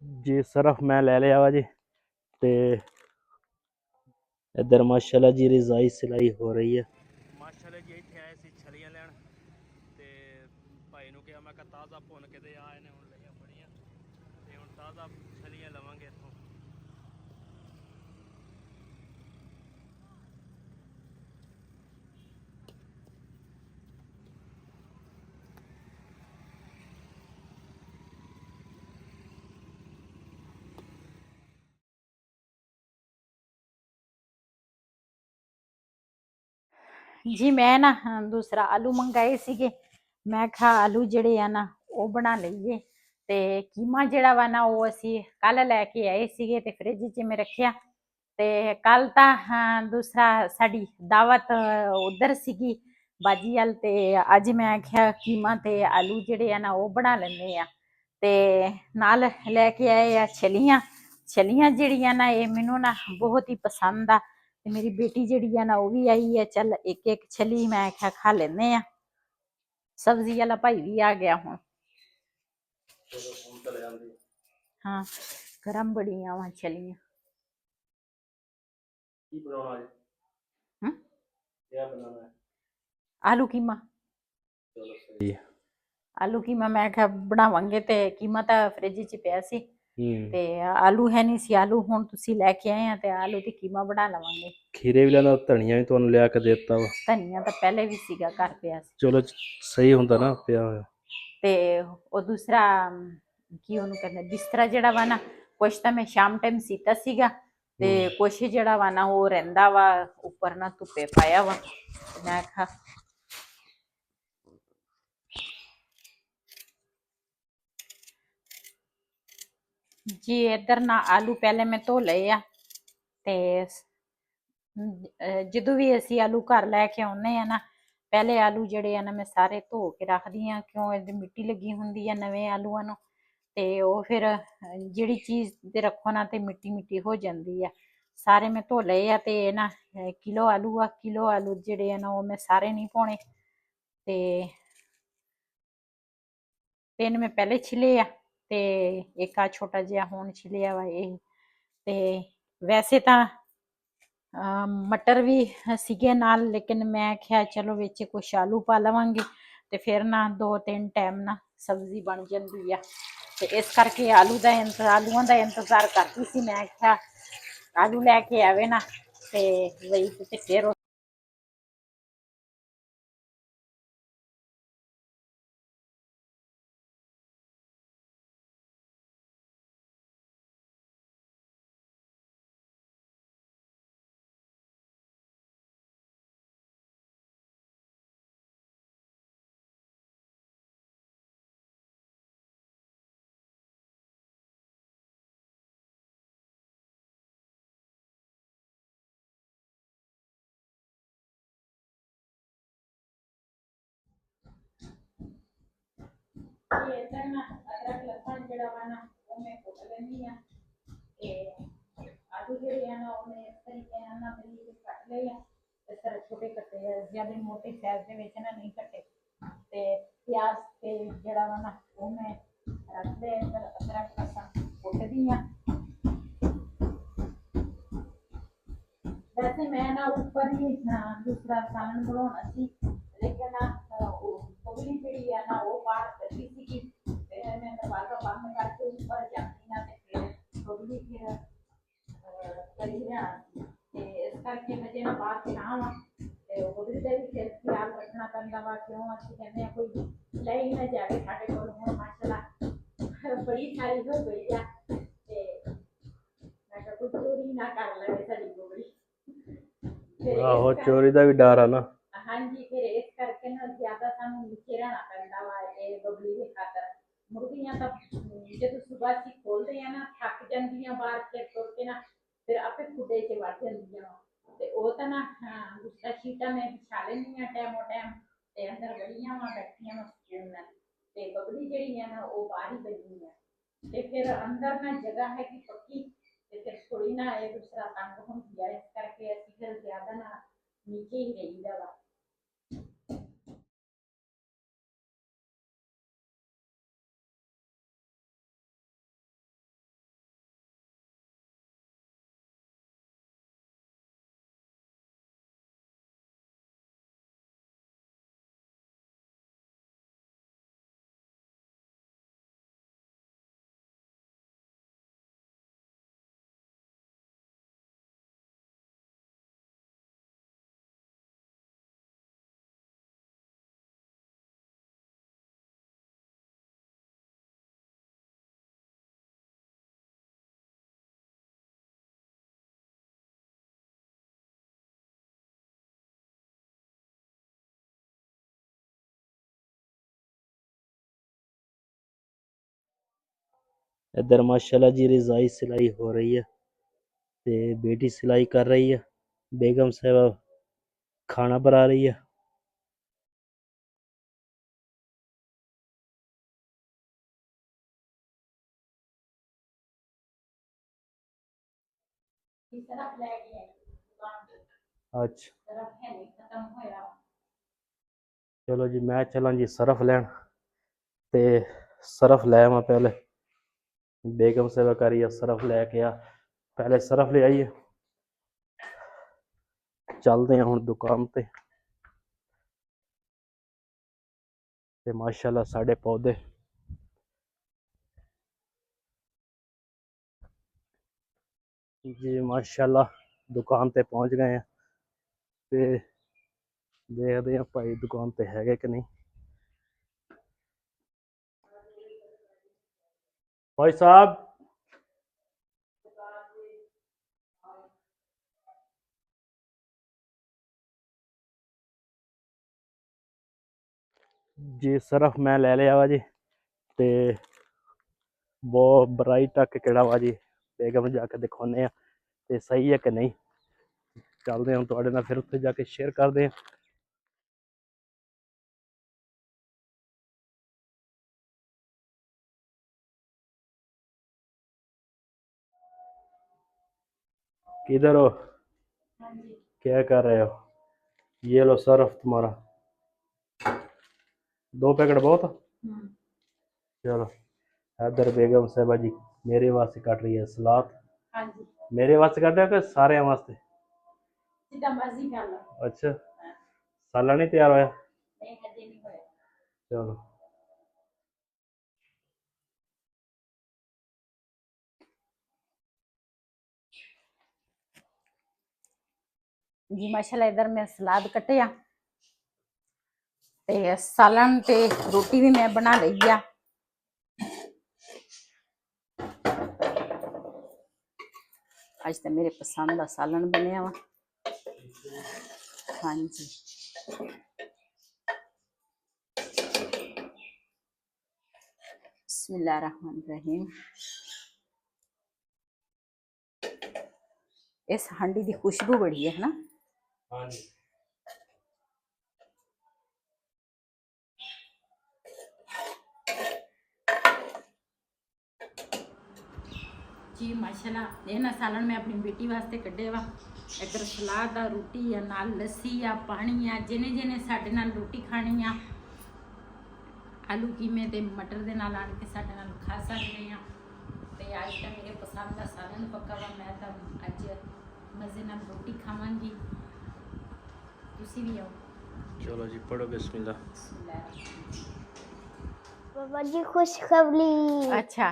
जी Surf मैं ले लिया वा जी। ते इधर माशाल्लाह जी रजाई सिलाई हो रही है। माशाल्लाह जी इत्थे आए सी छलियां लैन ते भाई नूं कहा मैं ताज़ा भुन के दे आए ने हुण लईआं बड़ियां ते हुण ताज़ा छलियां लवांगे इत्थों। जी मैं ना दूसरा आलू मंगाए सीगे। मैं कहा आलू जड़े आ ना वो बना लीए। ते कीमा जड़ा वा ना वो असी कल लैके आए सीगे ते फ्रिज च मैं रखिया। ते कल ता दूसरा साड़ी दावत उधर सीगी बाजी वाल। ते अज मैं आख्या कीमा ते आलू जड़े आ ना वो बना लेने आ। ते नाल लैके आए आ छलियां। छलियां जड़ियां ना ये मैनू ना बहुत ही पसंद आ। ते मेरी बेटी जड़ी है ना वो भी आई है। चल एक एक छली मैं आख्या खा लेने आ। सब्जी वाला भाई भी आ गया हूँ। हाँ गरम बड़ियां वा छलियां। आलू कीमा। चलो सही है। आलू कीमा मैं आख्या बनावांगे ते कीमा तां फ्रिज च पिया सी ते आलू है नहीं सी। आलू हुण तुसीं लैके आए आ ते आलू ते कीमा बना लवांगे। खीरे भी लिया धनिया भी तुहानूं लिया के देता वा। धनिया तो पहले भी सीगा घर पिया सी। चलो सही हुंदा ना पिया होया। ते ਉਹ दूसरा ਕੀ ਉਹਨੂੰ ਕਹਿੰਦੇ ਬਿਸਤਰਾ ਜਿਹੜਾ ਵਾ ਨਾ ਕੁਛ ਤਾਂ ਮੈਂ ਸ਼ਾਮ ਟਾਈਮ ਸੀਤਾ ਸੀਗਾ ਤੇ ਕੁਛ ਜਿਹੜਾ ਵਾ ਨਾ ਉਹ ਰਹਿੰਦਾ ਵਾ ਉੱਪਰ ਨਾ ਧੁੱਪੇ ਪਾਇਆ ਵਾ। ਮੈਂ ਕਿਹਾ ਜੀ ਇੱਧਰ ਨਾ ਆਲੂ ਪਹਿਲੇ ਮੈਂ ਧੋ ਲਏ ਆ। ਤੇ ਜਦੋਂ ਵੀ ਅਸੀਂ ਆਲੂ ਘਰ ਲੈ ਕੇ ਆਉਂਦੇ ਆ ਨਾ ਪਹਿਲੇ ਆਲੂ ਜਿਹੜੇ ਆ ਨਾ ਮੈਂ ਸਾਰੇ ਧੋ ਕੇ ਰੱਖਦੀ ਆ ਕਿਉਂ ਇਹਦੀ ਮਿੱਟੀ ਲੱਗੀ ਹੁੰਦੀ ਆ ਨਵੇਂ ਆਲੂਆਂ ਨੂੰ। ਤੇ ਉਹ ਫਿਰ ਜਿਹੜੀ ਚੀਜ਼ ਤੇ ਰੱਖੋ ਨਾ ਤੇ ਮਿੱਟੀ ਮਿੱਟੀ ਹੋ ਜਾਂਦੀ ਆ। ਸਾਰੇ ਮੈਂ ਧੋ ਲਏ ਆ ਤੇ ਨਾ ਕਿਲੋ ਆਲੂ ਆ। ਕਿਲੋ ਆਲੂ ਜਿਹੜੇ ਆ ਨਾ ਉਹ ਮੈਂ ਸਾਰੇ ਨਹੀਂ ਪਾਉਣੇ ਤੇ ਤਿੰਨ ਮੈਂ ਪਹਿਲੇ ਛਿਲੇ ਆ ਤੇ ਇੱਕ ਆ ਛੋਟਾ ਜਿਹਾ ਹੁਣ ਛਿਲਿਆ ਵਾ ਇਹ। ਤੇ ਵੈਸੇ ਤਾਂ ਮਟਰ ਵੀ ਸੀਗੇ ਨਾਲ ਲੇਕਿਨ ਮੈਂ ਕਿਹਾ ਚਲੋ ਵਿੱਚ ਕੁਛ ਆਲੂ ਪਾ ਲਵਾਂਗੇ ਤੇ ਫਿਰ ਨਾ 2-3 ਟਾਈਮ ਨਾ ਸਬਜ਼ੀ ਬਣ ਜਾਂਦੀ ਆ। ਤੇ ਇਸ ਕਰਕੇ ਆਲੂਆਂ ਦਾ ਇੰਤਜ਼ਾਰ ਕਰਦੀ ਸੀ। ਮੈਂ ਕਿਹਾ ਆਲੂ ਲੈ ਕੇ ਆਵੇ ਨਾ ਤੇ ਵਈ ਤੇ ਫਿਰ ਇੱਧਰ ਨਾ ਅਦਰਕ ਲਸਣ ਜਿਹੜਾ ਵਾ ਨਾ ਉਹ ਮੈਂ ਕੁੱਟ ਲੈਂਦੀ ਆ। ਤੇ ਆਲੂ ਜਿਹੜੇ ਆ ਨਾ ਉਹ ਮੈਂ ਇਸ ਤਰੀਕੇ ਨਾਲ ਨਾ ਬਰੀਕ ਕੱਟ ਲਏ ਆ। ਇਸ ਤਰ੍ਹਾਂ ਛੋਟੇ ਕੱਟੇ ਆ ਜਿਆਦਾ ਮੋਟੇ ਸਾਈਜ਼ ਦੇ ਵਿੱਚ ਨਾ ਨਹੀਂ ਕੱਟੇ। ਤੇ ਪਿਆਜ਼ ਤੇ ਜਿਹੜਾ ਵਾ ਨਾ ਉਹ ਮੈਂ ਰੱਖ ਲਿਆ। ਇੱਧਰ ਅਦਰਕ ਲਸਣ ਕੁੱਟਦੀ ਆ। वैसे मैं ना ऊपर ही दूसरा सालन बनाना सी लेकिन अगली पीढ़ी है ना वो बाहर करती थी कि मैं दरवाजा बंद करके ऊपर जाती ना फिर अगली फिर करी जाना ते इस करके मैं ना बाहर ना वा ते अगली का भी फिर ख्याल रखना पैंदा वा क्यों असं कहते हैं कोई ले ही ना जाए साढ़े को हुण माशाल्लाह बड़ी सारी हो गई है ते मैं कोई चोरी ना कर ले साड़ी गोबड़ी। आहो चोरी का भी डर है ना। हाँ जी फिर इस करके ना ज्यादा सानू नीचे रहना पैंदा वा ये बबली के खातर। मुर्गियां तो जो सुबह सी खोलते हैं ना थक जांदियां बाहर के तुर के ना फिर आपे खुडे च वड़ जांदियां ते ओ तां ना दूसरा शीटा में बिछा लेंदी टैमो टैम ते अंदर बड़ियां वा बैठियां वा सुकून नाल। ते बबली जेहड़ी है ना वो बाहर ही बनी है ते फिर अंदर ना जगह है कि पक्की ते फिर थोड़ी ना एक दूसरा तंग होंदी है। इस करके असं फिर ज्यादा ना नीचे ही रहीदा वा। इधर माशाल्लाह जी रज़ाई सिलाई हो रही है ते बेटी सिलाई कर रही है, बेगम साहबा खाना बना रही है। अच्छा चलो जी मैं चला जी सरफ लैन ते सरफ लै आवां पहले। बेगम साहबा कह रही है सरफ लैके आ, पहले सरफ ले आइए। चलते हैं हुण दुकान ते माशाल्लाह साढ़े पौधे जी माशाल्लाह दुकान ते पहुंच गए हैं ते देखते हैं भाई दुकान ते है कि नहीं। भाई साहब जी सरफ मैं ले लिया वा जी ते बहुत ब्राइट तक केड़ा वा जी बेगम जाके दिखाने ते सही है कि नहीं। चलते हैं थोड़े नाल फिर उत्थे जाके शेयर करते हैं। किधर हो, क्या कर रहे हो? ये लो सरफ तुम्हारा, 2 पैकेट बहुत। चलो इधर बेगम साहबा जी मेरे वास्ते कट रही है सलाद। मेरे वास्ते कट रहे हो कि सारे वास्ते? अच्छा साला नहीं तैयार होया? चलो जी माशाल्लाह इधर मैं सलाद कटिया ते सालन ते रोटी भी मैं बना लई आ। आज तो मेरे पसंद का सालन बनया वा। हाँ जी बिस्मिल्लाहिर्रहमानिर्रहीम। इस हांडी की खुशबू बड़ी है ना। हाँ जी जी माशाल्लाह ये ना सालन मैं अपनी बेटी वास्ते कढ़े वा। इधर सलाद आ, रोटी आ, नाल लस्सी आ, पानी आ, जिन्हें जिन्हें साडे नाल रोटी खानी आ आलू कीमे ते मटर दे नाल आन के साडे नाल खा सकते हैं। ते आज तो मेरे पसंद का सालन पक्का वा, मैं तो अज मजे नाल रोटी खावांगी। तुसी भी आओ। चलो जी पढ़ो बिस्मिल्लाह। बाबा जी खुशखबरी। अच्छा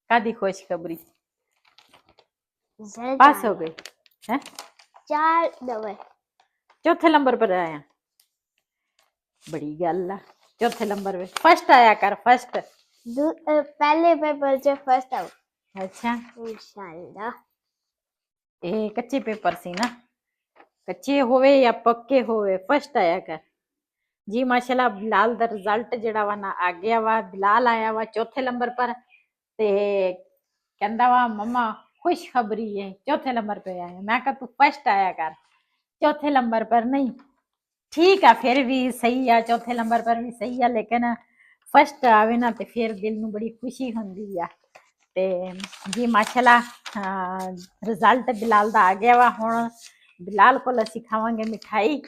कादी खुशखबरी? रिजल्ट पास हो आया। गई है? 4 नंबर। चौथे नंबर पर आया, बड़ी गल आ। चौथे नंबर पे फर्स्ट आया कर, फर्स्ट। पहले पेपर से फर्स्ट आऊं अच्छा इंशाल्लाह। ये कच्चे पेपर सी ना, कच्चे होवे या पक्के होवे फर्स्ट आया कर। जी माशाल्लाह बिलाल दा रिजल्ट जड़ा वा ना आ गया वा। बिलाल आया वा चौथे नंबर पर ते कहंदा वा मम्मा खुशखबरी है चौथे नंबर पे आया। मैं कहा तू फर्स्ट आया कर, चौथे नंबर पर नहीं। ठीक है फिर भी सही है, चौथे नंबर पर भी सही है, लेकिन फर्स्ट आवे ना ते फिर दिल नू बड़ी खुशी हुंदी आ। ते जी माशाल्लाह रिजल्ट बिलाल दा आ गया वा। हुण बिलाल को असीं खावांगे मिठाई।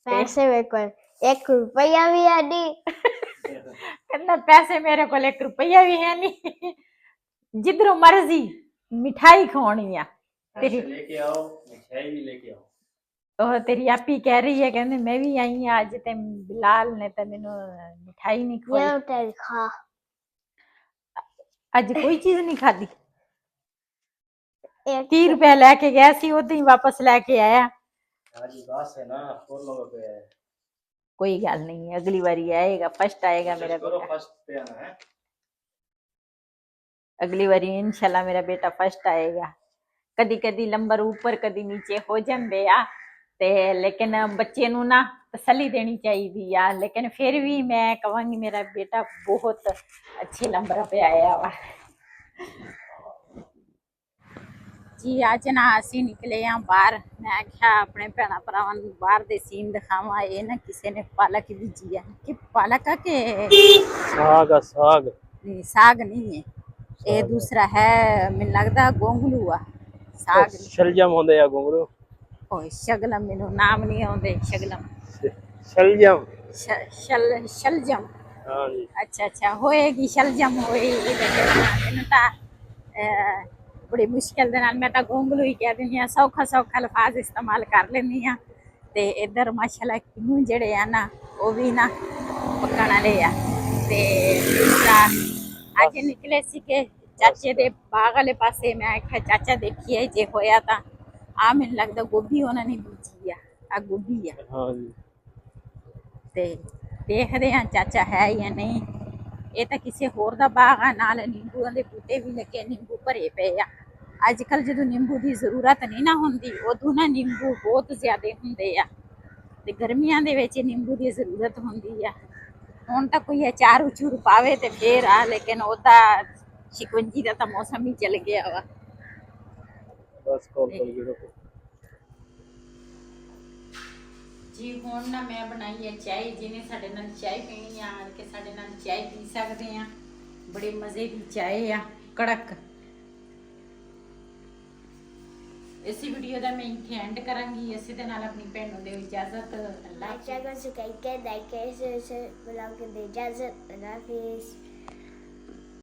पैसे मेरे को 1 रुपया भी है नहीं। कहंदा पैसे मेरे को 1 रुपया भी है नहीं, जिधरों मर्जी मिठाई खवानी आ तेरी। लेके आओ मिठाई भी लेके आओ। ओह तेरी आपी कह रही है, कहंदे मैं भी आई हां अज ते बिलाल ने ते मैनू मिठाई नहीं ये खवाई। उतर खा। अज कोई चीज नहीं खाधी। 1 30 रुपया लेके गया सी, उधर ही वापस लेके आया। आज उदास है ना, फूलों पे है। कोई गल नहीं, अगली बारी आएगा, फर्स्ट आएगा मेरा करो बेटा। फर्स्ट पे आना है। अगली बारी इंशाल्लाह मेरा बेटा फर्स्ट आएगा। कदी कदी नंबर ऊपर कदी नीचे हो जाते आ ते लेकिन बच्चे नू ना तसल्ली देनी चाहिदी आ। लेकिन फिर भी मैं कहांगी मेरा बेटा बहुत अच्छे नंबर पे आया वा। ਜੀ ਅੱਜ ਨਾ ਅਸੀਂ ਨਿਕਲੇ ਆ ਬਾਹਰ। ਮੈਂ ਕਿਹਾ ਆਪਣੇ ਭੈਣਾਂ ਭਰਾਵਾਂ ਨੂੰ ਬਾਹਰ ਦੇ ਸੀਨ ਦਿਖਾਵਾਂ। ਇਹ ਨਾ ਕਿਸੇ ਨੇ ਪਾਲਕ ਬੀਜੀ ਹੈ ਕਿ ਪਾਲਕ ਆ ਕਿ ਸਾਗ ਆ ਸਾਗ। नहीं साग नहीं है, ये दूसरा है, मैंने लगता गोंगलू आ साग नहीं। ਸ਼ਲਜਮ ਹੁੰਦੇ ਆ ਗੁੰਗਰੂ। ओए शगलम मैनू नाम नहीं आउंदे। शगलम ਸ਼ਲਜਮ। शलजम। हाँ जी। अच्छा अच्छा होएगी शलजम होएगी। मैनू तां बड़ी मुश्किल दे नाल मैं तां गोंगलू ही कह दिंदी आ। सौखा सौखा लफाज इस्तेमाल कर लैंदी आ। ते इधर माशाल्लाह किन्नू जेड़े आ ना वो भी ना पक्कण वाले आ। ते दूसरा ਅੱਜ ਨਿਕਲੇ ਸੀਗੇ ਚਾਚੇ ਦੇ ਬਾਗ ਵਾਲੇ ਪਾਸੇ। ਮੈਂ ਆਖਿਆ ਚਾਚਾ ਦੇਖੀਏ ਜੇ ਹੋਇਆ ਤਾਂ ਆ ਮੈਨੂੰ ਲੱਗਦਾ ਗੋਭੀ ਉਹਨਾਂ ਨੇ ਬੀਜੀ ਆ ਗੋਭੀ ਆ। ਹਾਂ ਜੀ। ਤੇ ਦੇਖਦੇ ਆ ਚਾਚਾ ਹੈ ਜਾਂ ਨਹੀਂ। ਇਹ ਤਾਂ ਕਿਸੇ ਹੋਰ ਦਾ ਬਾਗ ਆ। ਨਾਲ ਨਿੰਬੂਆਂ ਦੇ ਬੂਟੇ ਵੀ ਲੱਗੇ, ਨਿੰਬੂ ਭਰੇ ਪਏ ਆ। ਅੱਜ ਕੱਲ ਜਦੋਂ ਨਿੰਬੂ ਦੀ ਜ਼ਰੂਰਤ ਨਹੀਂ ਨਾ ਹੁੰਦੀ ਉਦੋਂ ਨਾ ਨਿੰਬੂ ਬਹੁਤ ਜ਼ਿਆਦਾ ਹੁੰਦੇ ਆ। ਤੇ ਗਰਮੀਆਂ ਦੇ ਵਿੱਚ ਨਿੰਬੂ ਦੀ ਜ਼ਰੂਰਤ ਹੁੰਦੀ ਆ। ਹੁਣ ਤਾਂ ਕੋਈ ਅਚਾਰ ਉਚੂਰ ਪਾਵੇ ਤੇ ਫੇਰ ਆ, ਲੇਕਿਨ ਉਹਦਾ ਸ਼ਿਕੰਜੀ ਦਾ ਤਾਂ ਮੌਸਮ ਹੀ ਚਲ ਗਿਆ ਵਾ। ਬਸ ਕੋਲ ਜਿਹੜਾ ਜੀ ਹੁਣ ਨਾ ਮੈਂ ਬਣਾਈ ਹੈ ਚਾਹ। ਜਿਹਨੇ ਸਾਡੇ ਨਾਲ ਚਾਹ ਪੀਣੀ ਆ ਆਣ ਕੇ ਸਾਡੇ ਨਾਲ ਚਾਹ ਪੀ ਸਕਦੇ ਆ। ਬੜੇ ਮਜ਼ੇ ਦੀ ਚਾਹ ਆ, ਕੜਕ। इसी वीडियो का मैं इत्थे एंड करांगी। इसी दे नाल अपनी भैन नूं दिओ इजाजत। अल्लाह चैनल से कई के लाइक कैसे बुला के दे इजाजत। अल्लाह हाफिज़।